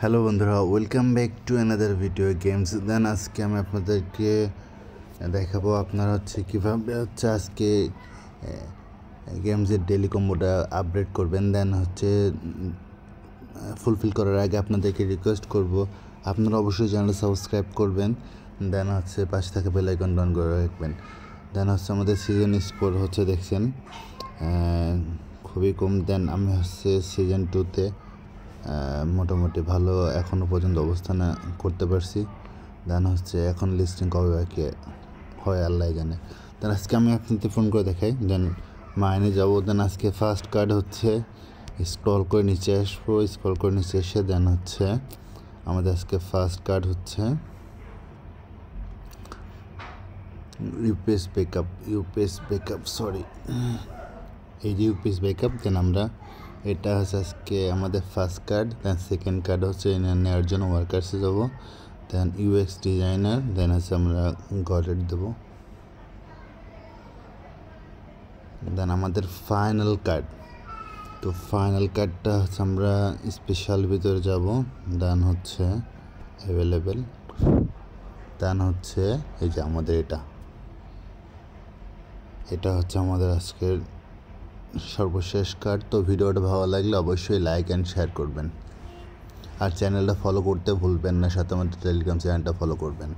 Hello বন্ধুরা, welcome back to another video games. Then আজকে আমি আপনাদেরকে দেখাবো আপনারা কীভাবে আজকে গেমসের ডেলি কম্বোটা আপডেট করবেন। দেন ফুলফিল করার আগে আপনাদেরকে রিকোয়েস্ট করব আপনারা অবশ্যই চ্যানেলটা সাবস্ক্রাইব করবেন। দেন পাশে থাকা বেল আইকন অন করে রাখবেন। দেন আমাদের সিজন স্কোর দেখছেন খুবই কম। দেন আমি সিজন 2-তে মোটামুটি ভালো এখনও পর্যন্ত অবস্থান করতে পারছি। দেন এখন লিস্টিং কবে বাকি হয় আল্লাহ জানে। দেন আজকে আমি আপনাদের ফোন করে দেখাই। দেন মাইনে যাবো। দেন আজকে ফার্স্ট কার্ড স্ক্রল করে নিচে আসবো। স্ক্রল করে নিচে এসে দেন আমাদের আজকে first card UPS backup sorry এই যে ইউপিএস ব্যাকআপ। দেন আমরা এটা আজকে আমাদের first card. Then second card নেওয়ার জন্য ওয়ার্কার্সে যাবো। দেন ইউএক্স ডিজাইনার। দেন আমরা গডেট দেবো। দেন আমাদের ফাইনাল কার্ড। তো ফাইনাল কার্ডটা আমরা স্পেশাল ভিতরে যাব। দেন অ্যাভেলেবেল। দেন এই যে আমাদের এটা আমাদের আজকের সর্বশেষ কার্ড। তো ভিডিওটা ভালো লাগলে অবশ্যই লাইক অ্যান্ড শেয়ার করবেন, আর চ্যানেলটা ফলো করতে ভুলবেন না। সাথে আমাদের টেলিগ্রাম চ্যানেলটা ফলো করবেন।